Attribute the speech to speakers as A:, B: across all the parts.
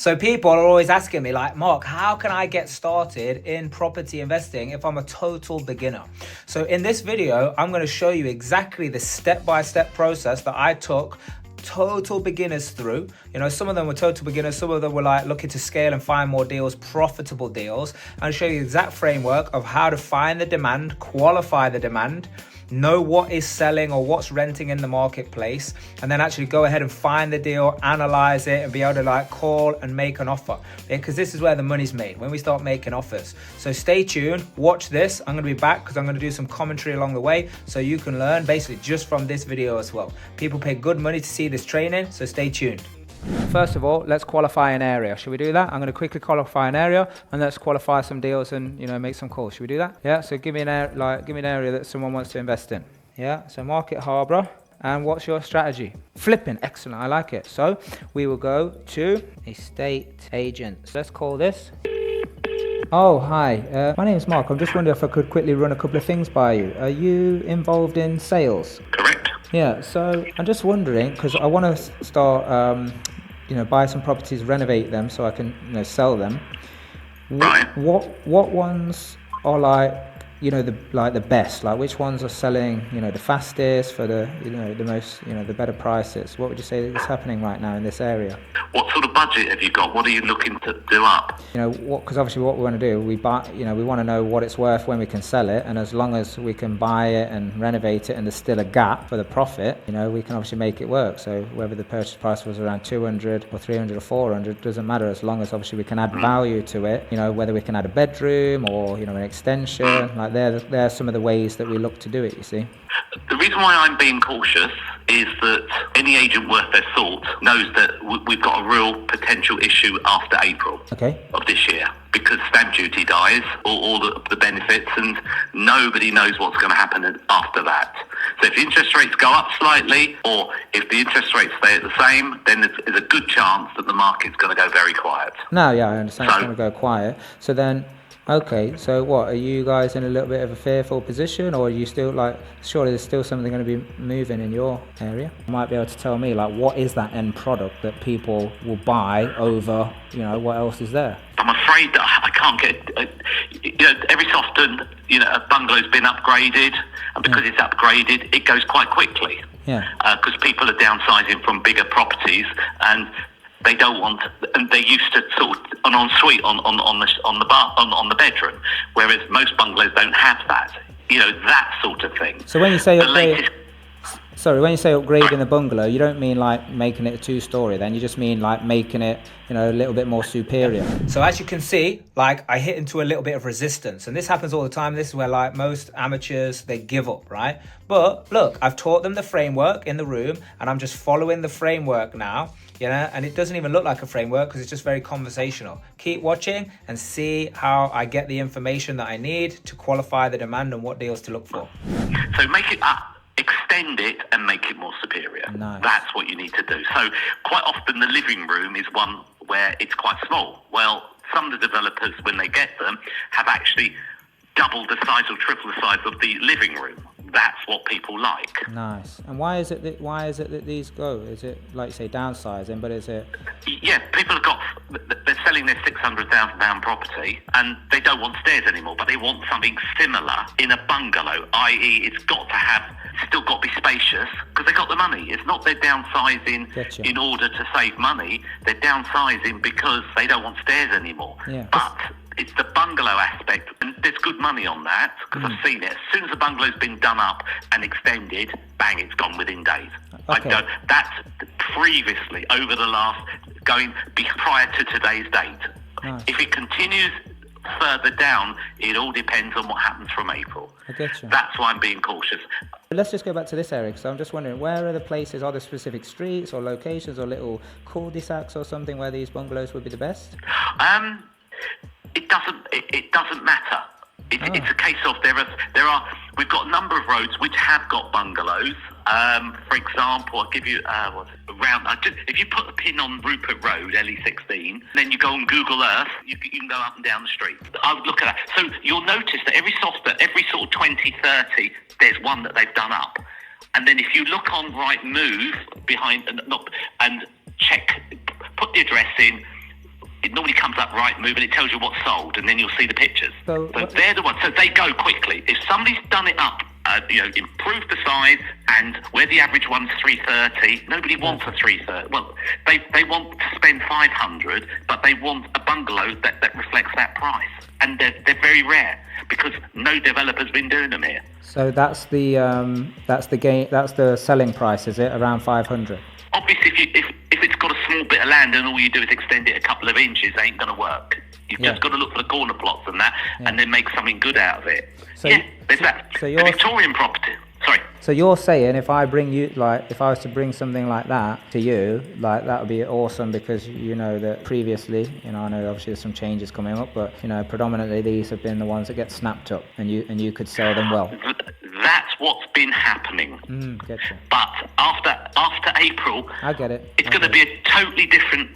A: So people are always asking me like, Mark, how can I get started in property investing if I'm a total beginner? So in this video, I'm going to show you exactly the step-by-step process that I took total beginners through. You know, some of them were total beginners, some of them were like looking to scale and find more deals, profitable deals. I'll show you the exact framework of how to find the demand, qualify the demand, know what is selling or what's renting in the marketplace, and then actually go ahead and find the deal, analyze it, and be able to like call and make an offer. Because this is where the money's made, when we start making offers. So stay tuned, watch this. I'm gonna be back because I'm gonna do some commentary along the way so you can learn basically just from this video as well. People pay good money to see this training, so stay tuned. First of all, let's qualify an area. Should we do that? I'm going to quickly qualify an area and let's qualify some deals and, you know, make some calls. Should we do that? Yeah. So give me an area that someone wants to invest in. Yeah. So Market Harbour. And what's your strategy? Flipping. Excellent. I like it. So we will go to estate agents. Let's call this. Oh, hi. My name is Mark. I'm just wondering if I could quickly run a couple of things by you. Are you involved in sales?
B: Correct.
A: Yeah, so I'm just wondering, because I want to start, buy some properties, renovate them so I can, sell them.
B: Right.
A: What ones are the best? Like which ones are selling, the fastest for the, the most, the better prices? What would you say is happening right now in this area?
B: What sort of budget have you got? What are you looking to do up?
A: Because obviously what we want to do, we buy, we want to know what it's worth when we can sell it, and as long as we can buy it and renovate it, and there's still a gap for the profit, we can obviously make it work. So whether the purchase price was around 200 or 300 or 400 doesn't matter, as long as obviously we can add value to it. Whether we can add a bedroom or an extension, like they're some of the ways that we look to do it. You see.
B: The reason why I'm being cautious is that any agent worth their salt knows that we've got a real potential issue after April of this year, because stamp duty dies, all the benefits, and nobody knows what's going to happen after that. So if the interest rates go up slightly, or if the interest rates stay at the same, then there's a good chance that the market's going to go very quiet.
A: No, yeah, I understand it's going to go quiet. So then, okay, so what, are you guys in a little bit of a fearful position, or are you still surely there's still something going to be moving in your area? You might be able to tell me, what is that end product that people will buy over, what else is there?
B: I'm afraid that I can't get, every so often, a bungalow's been upgraded, and because it's upgraded, it goes quite quickly.
A: Yeah.
B: Because people are downsizing from bigger properties, and they don't want, and they're used to sort of an ensuite on the bedroom, whereas most bungalows don't have that. That sort of thing.
A: So when you say upgrading the bungalow, you don't mean like making it a 2-story, then you just mean like making it, a little bit more superior. So as you can see, I hit into a little bit of resistance, and this happens all the time. This is where most amateurs, they give up, right? But look, I've taught them the framework in the room, and I'm just following the framework now. And it doesn't even look like a framework because it's just very conversational. Keep watching and see how I get the information that I need to qualify the demand and what deals to look for.
B: So make it up, extend it, and make it more superior.
A: Nice.
B: That's what you need to do. So quite often the living room is one where it's quite small. Well, some of the developers, when they get them, have actually doubled the size or triple the size of the living room. That's what people like.
A: Nice. And why is it that these go? Is it, like you say, downsizing, but is it?
B: Yeah, they're selling their £600,000 property, and they don't want stairs anymore, but they want something similar in a bungalow, i.e. it's still got to be spacious, because they got the money. It's not they're downsizing in order to save money. They're downsizing because they don't want stairs anymore.
A: Yeah.
B: But it's the bungalow aspect, and there's good money on that, because I've seen it. As soon as the bungalow's been done up and extended, bang, it's gone within days.
A: Okay.
B: That's previously, over the last, prior to today's date.
A: Nice.
B: If it continues further down, it all depends on what happens from April.
A: I get you.
B: That's why I'm being cautious.
A: Let's just go back to this area, because I'm just wondering, where are the places? Are there specific streets or locations or little cul-de-sacs or something where these bungalows would be the best?
B: It doesn't matter. It's a case of we've got a number of roads which have got bungalows. For example, I'll give you if you put a pin on Rupert Road, LE16, then you go on Google Earth, you can go up and down the street. I would look at that. So you'll notice that every sort of 20, 30, there's one that they've done up. And then if you look on Rightmove behind and check, put the address in, it normally comes up right move and it tells you what's sold, and then you'll see the pictures.
A: So
B: they're the ones. So they go quickly. If somebody's done it up, improved the size, and where the average one's 330, nobody wants a 330. Well, they want to spend 500, but they want a bungalow that reflects that price, and they're very rare because no developer's been doing them here.
A: So that's the gain. That's the selling price, is it? Around 500.
B: Obviously, if it's got a small bit of land and all you do is extend it a couple of inches, it ain't going to work. You've just got to look for the corner plots and that, and then make something good out of it.
A: So,
B: there's that.
A: So
B: the Victorian property. Sorry.
A: So you're saying if I was to bring something like that to you, like that would be awesome, because you know that previously, I know obviously there's some changes coming up, but predominantly these have been the ones that get snapped up, and you could sell them well.
B: That's what's been happening.
A: Getcha.
B: But after April,
A: I get it.
B: It's going to be a totally different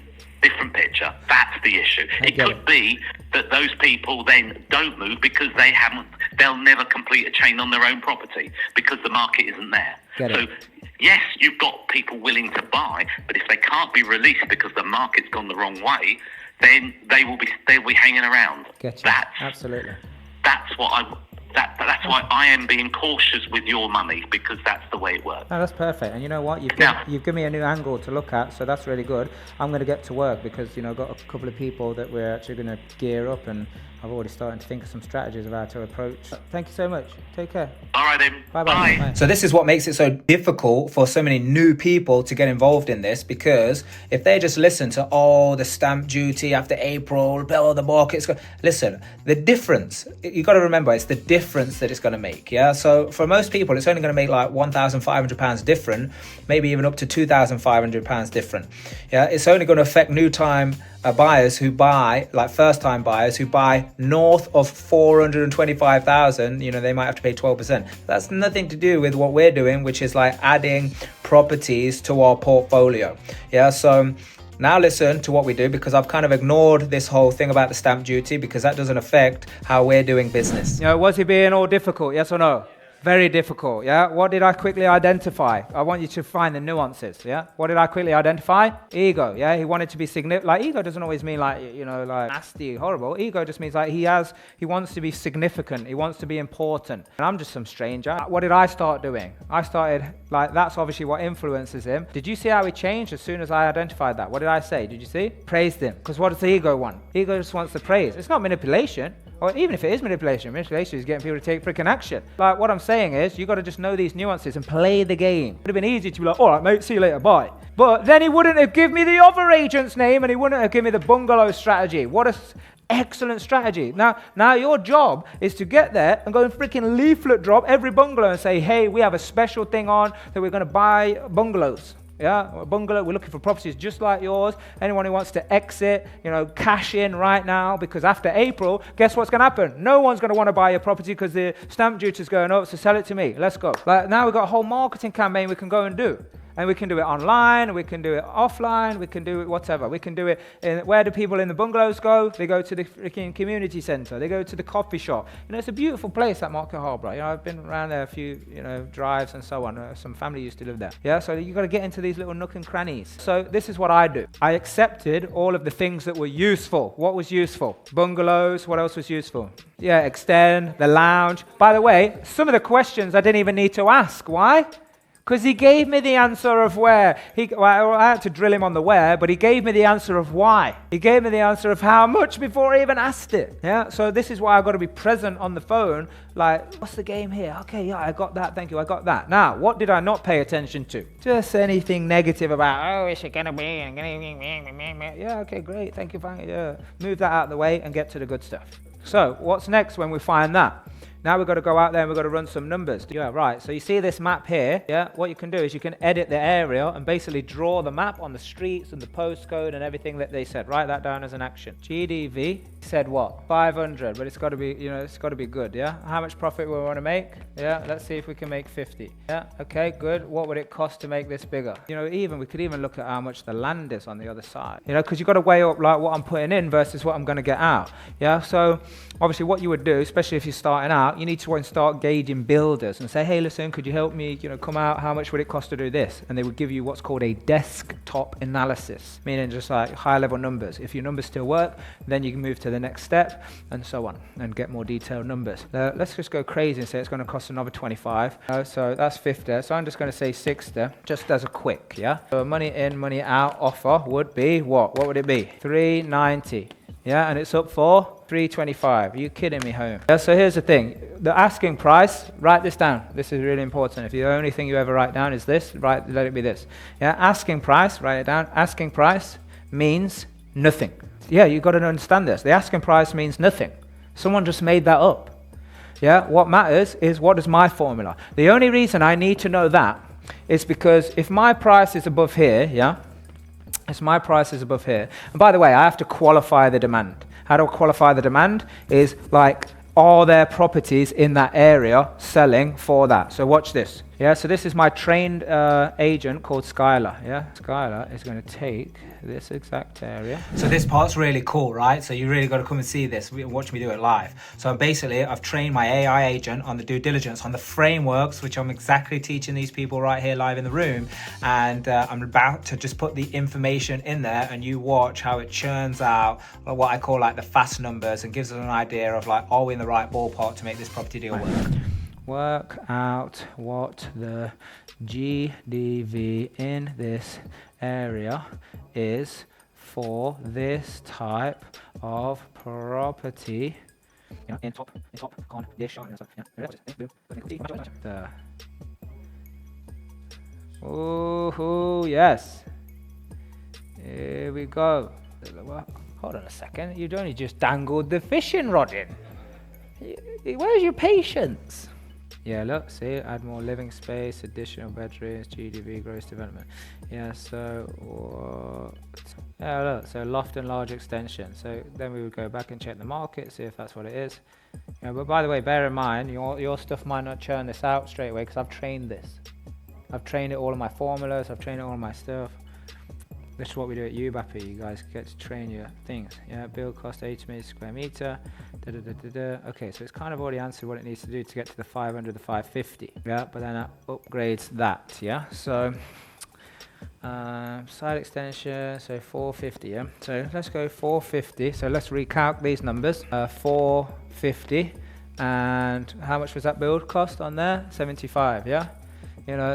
B: picture. That's the issue. It could be that those people then don't move because they'll never complete a chain on their own property because the market isn't there. So yes, you've got people willing to buy, but if they can't be released because the market's gone the wrong way, then they'll be hanging around.
A: Absolutely.
B: That's why I am being cautious with your money, because that's the way it works.
A: No, that's perfect. And you know what? You've given me a new angle to look at, so that's really good. I'm going to get to work because, I've got a couple of people that we're actually going to gear up, and I've already started to think of some strategies of how to approach. Thank you so much. Take care.
B: All right then.
A: Bye-bye. Bye. So this is what makes it so difficult for so many new people to get involved in this, because if they just listen to the stamp duty after April, the market's listen, the difference, you got to remember, it's the difference that it's going to make. Yeah. So for most people, it's only going to make like £1,500 different, maybe even up to £2,500 different. Yeah. It's only going to affect new time buyers who buy, like first-time buyers who buy north of 425,000. They might have to pay 12%. That's nothing to do with what we're doing, which is like adding properties to our portfolio. Yeah. So now listen to what we do, because I've kind of ignored this whole thing about the stamp duty because that doesn't affect how we're doing business. Was he being all difficult? Yes or no? Very difficult, yeah? What did I quickly identify? I want you to find the nuances, yeah? What did I quickly identify? Ego, yeah? He wanted to be significant. Like, ego doesn't always mean like, like nasty, horrible. Ego just means like he wants to be significant. He wants to be important. And I'm just some stranger. What did I start doing? I started, that's obviously what influences him. Did you see how he changed as soon as I identified that? What did I say? Did you see? Praised him. Because what does the ego want? Ego just wants the praise. It's not manipulation. Or even if it is manipulation is getting people to take freaking action. Like, what I'm saying is, you got to just know these nuances and play the game. It would have been easy to be like, all right, mate, see you later, bye. But then he wouldn't have given me the other agent's name, and he wouldn't have given me the bungalow strategy. What a excellent strategy. Now your job is to get there and go and freaking leaflet drop every bungalow and say, hey, we have a special thing on that we're going to buy bungalows. Yeah, a bungalow, we're looking for properties just like yours. Anyone who wants to exit, cash in right now, because after April, guess what's going to happen? No one's going to want to buy your property because the stamp duty is going up, so sell it to me. Let's go. Now we've got a whole marketing campaign we can go and do. And we can do it online, we can do it offline, we can do it whatever. We can do it where do people in the bungalows go? They go to the freaking community centre. They go to the coffee shop. It's a beautiful place, that Market Harbour. I've been around there a few, drives and so on. Some family used to live there. Yeah, so you've got to get into these little nook and crannies. So this is what I do. I accepted all of the things that were useful. What was useful? Bungalows. What else was useful? Yeah, extend, the lounge. By the way, some of the questions I didn't even need to ask. Why? Because he gave me the answer of where. I had to drill him on the where, but he gave me the answer of why. He gave me the answer of how much before I even asked it. Yeah. So this is why I've got to be present on the phone. Like, what's the game here? Okay, yeah, I got that. Thank you, I got that. Now, what did I not pay attention to? Just anything negative about, is it going to be? Yeah, okay, great. Thank you. Yeah. Move that out of the way and get to the good stuff. So what's next when we find that? Now we've got to go out there and we've got to run some numbers. Yeah, right. So you see this map here. Yeah, what you can do is you can edit the area and basically draw the map on the streets and the postcode and everything that they said. Write that down as an action. GDV said what? 500, but it's got to be, it's got to be good. Yeah. How much profit we want to make? Yeah. Let's see if we can make 50. Yeah. Okay. Good. What would it cost to make this bigger? We could even look at how much the land is on the other side. Because you've got to weigh up like what I'm putting in versus what I'm going to get out. Yeah. So obviously, what you would do, especially if you're starting out, out, you need to start gauging builders and say, hey, listen, could you help me, come out? How much would it cost to do this? And they would give you what's called a desktop analysis, meaning just like high level numbers. If your numbers still work, then you can move to the next step and so on and get more detailed numbers. Let's just go crazy and say it's going to cost another 25. So that's 50. So I'm just going to say 60, just as a quick, yeah? So money in, money out offer would be what? What would it be? 390. Yeah, and it's up for 325. Are you kidding me, home? Yeah, so here's the thing. The asking price, write this down. This is really important. If the only thing you ever write down is this, let it be this. Yeah, asking price, write it down. Asking price means nothing. Yeah, you've got to understand this. The asking price means nothing. Someone just made that up. Yeah, what matters is what is my formula. The only reason I need to know that is because if my price is above here, yeah, if my price is above here, and by the way, I have to qualify the demand. How do I qualify the demand? Is like, are there properties in that area selling for that? So watch this. Yeah, so this is my trained agent called Skyla. Yeah, Skyla is going to take this exact area. So this part's really cool, right? So you really got to come and see this. Watch me do it live. So basically, I've trained my AI agent on the due diligence, on the frameworks, which I'm exactly teaching these people right here live in the room. And I'm about to just put the information in there, and you watch how it churns out what I call like the fast numbers and gives us an idea of like, are we in the right ballpark to make this property deal work? Work out what the GDV in this area is for this type of property. In top condition. Oh yes. Here we go. Hold on a second. You'd only just dangled the fishing rod in. Where's your patience? Yeah, look, see, add more living space, additional bedrooms, GDV, gross development. Yeah, so what? Yeah, look, so loft and large extension. So then we would go back and check the market, see if that's what it is. Yeah, but by the way, bear in mind, your stuff might not churn this out straight away because I've trained this. I've trained it, all of my formulas, I've trained it all of my stuff. This is what we do at UBAPI. You guys get to train your things. Yeah, build cost 80 meters square meter. Okay, so it's kind of already answered what it needs to do to get to the 500, the 550. Yeah, but then that upgrades that. Yeah, so side extension, so 450. Yeah, so let's go 450. So let's recalc these numbers. 450, and how much was that build cost on there? 75. Yeah,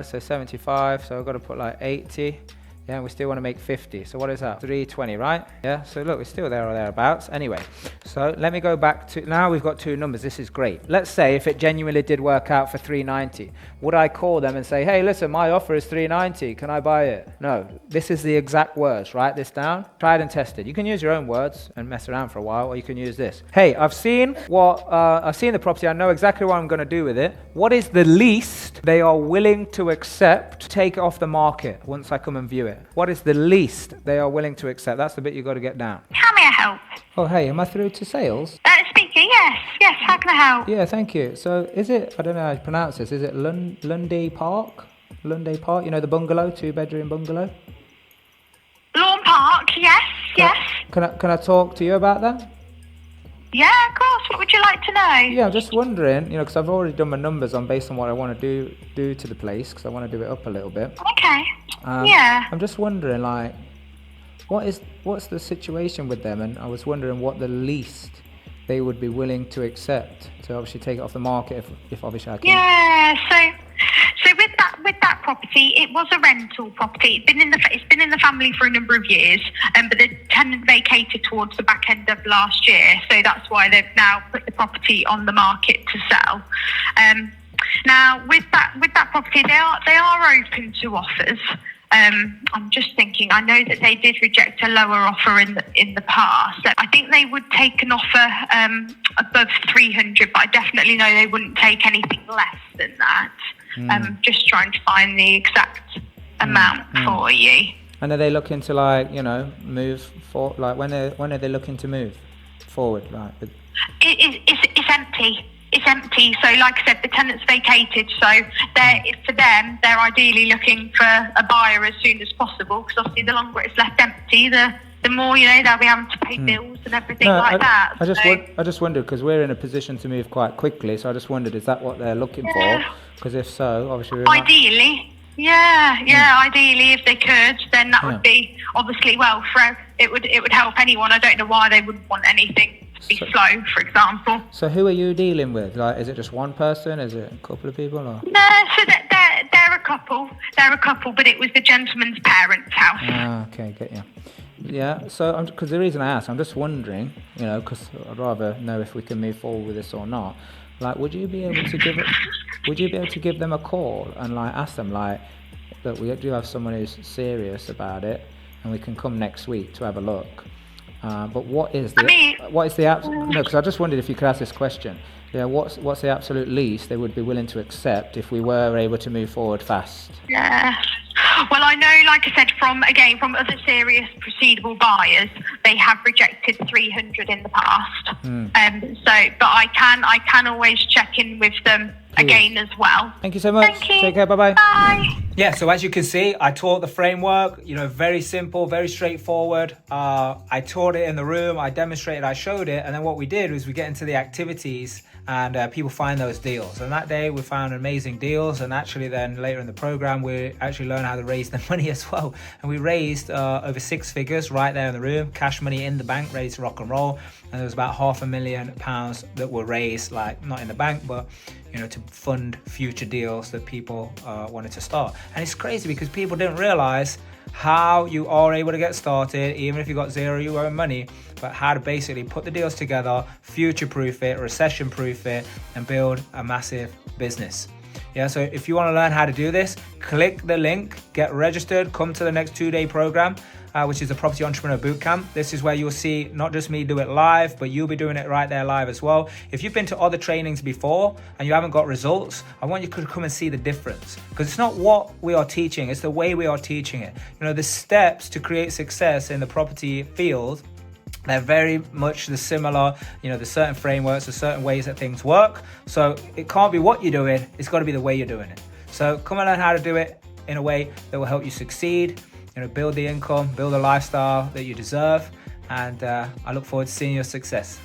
A: so 75. So I've got to put like 80. Yeah, and we still want to make 50. So what is that? 320, right? Yeah, so look, we're still there or thereabouts. Anyway, so let me go back to, now we've got two numbers. This is great. Let's say if it genuinely did work out for 390, would I call them and say, hey, listen, my offer is 390. Can I buy it? No, this is the exact words. Write this down. Tried and tested. You can use your own words and mess around for a while, or you can use this. Hey, I've seen the property. I know exactly what I'm going to do with it. What is the least they are willing to accept to take it off the market once I come and view it? What is the least they are willing to accept? That's the bit you've got to get down.
C: How may I help?
A: Oh, hey, am I through to sales?
C: Speaking, yes, how can I help?
A: Yeah, thank you. So is it, I don't know how to pronounce this, is it Lundy Park? Lundy Park, the bungalow, 2-bedroom bungalow?
C: Lawn Park, yes.
A: Can I talk to you about that?
C: Yeah, of course. What would you like to know?
A: Yeah, I'm just wondering, because I've already done my numbers based on what I want to do to the place, because I want to do it up a little bit.
C: Okay. Yeah.
A: I'm just wondering, like, what's the situation with them? And I was wondering what the least they would be willing to accept to obviously take it off the market if obviously I can.
C: Yeah. So with that property, it was a rental property. It's been in the family for a number of years, but the tenant vacated towards the back end of last year, so that's why they've now put the property on the market to sell. Now with that property, they are open to offers. I'm just thinking, I know that they did reject a lower offer in the past. I think they would take an offer above 300, but I definitely know they wouldn't take anything less than that. Just trying to find the exact amount for you.
A: And are they looking to move for when are they looking to move forward?
C: It's empty. It's empty. So like I said, the tenant's vacated. So for them, they're ideally looking for a buyer as soon as possible, because obviously the longer it's left empty, the the more, you know, they'll be able to pay bills and everything that.
A: I just wondered, because we're in a position to move quite quickly, so I just wondered, is that what they're looking for? Because if so, obviously...
C: Ideally, ideally, if they could, then that would be, obviously, well, it would help anyone. I don't know why they wouldn't want anything to be slow, for example.
A: So who are you dealing with? Like, is it just one person? Is it a couple of people? Or?
C: No, so they're a couple. They're a couple, but it was the gentleman's parents' house.
A: Ah, okay, get you. Yeah, so because the reason I asked, I'm just wondering, you know, because I'd rather know if we can move forward with this or not. Like, would you be able to give them a call and like ask them like that we do have someone who's serious about it, and we can come next week to have a look. But what is the absolute? No, because I just wondered if you could ask this question. Yeah, what's the absolute least they would be willing to accept if we were able to move forward fast?
C: Yeah. Well, I know, like I said, from other serious proceedable buyers, they have rejected 300 in the past. But I can always check in with them again as well.
A: Thank you so much.
C: Thank you.
A: Take care. Bye-bye.
C: Bye.
A: Yeah, so as you can see, I taught the framework, you know, very simple, very straightforward. I taught it in the room, I demonstrated, I showed it, and then what we did was we get into the activities and people find those deals. And that day we found amazing deals, and actually then later in the program we actually learned how to raise the money as well. And we raised over 6 figures right there in the room, cash money in the bank, ready to rock and roll. And there was about £500,000 that were raised, like not in the bank, but you know, to fund future deals that people wanted to start. And it's crazy because people didn't realize how you are able to get started, even if you got zero your own money, but how to basically put the deals together, future-proof it, recession-proof it, and build a massive business. Yeah, so if you want to learn how to do this, click the link, get registered, come to the next 2-day program, which is the Property Entrepreneur Bootcamp. This is where you'll see not just me do it live, but you'll be doing it right there live as well. If you've been to other trainings before and you haven't got results, I want you to come and see the difference, because it's not what we are teaching, it's the way we are teaching it. You know, the steps to create success in the property field, they're very much the similar, you know, there's certain frameworks, there's certain ways that things work. So it can't be what you're doing, it's got to be the way you're doing it. So come and learn how to do it in a way that will help you succeed, you know, build the income, build a lifestyle that you deserve. And I look forward to seeing your success.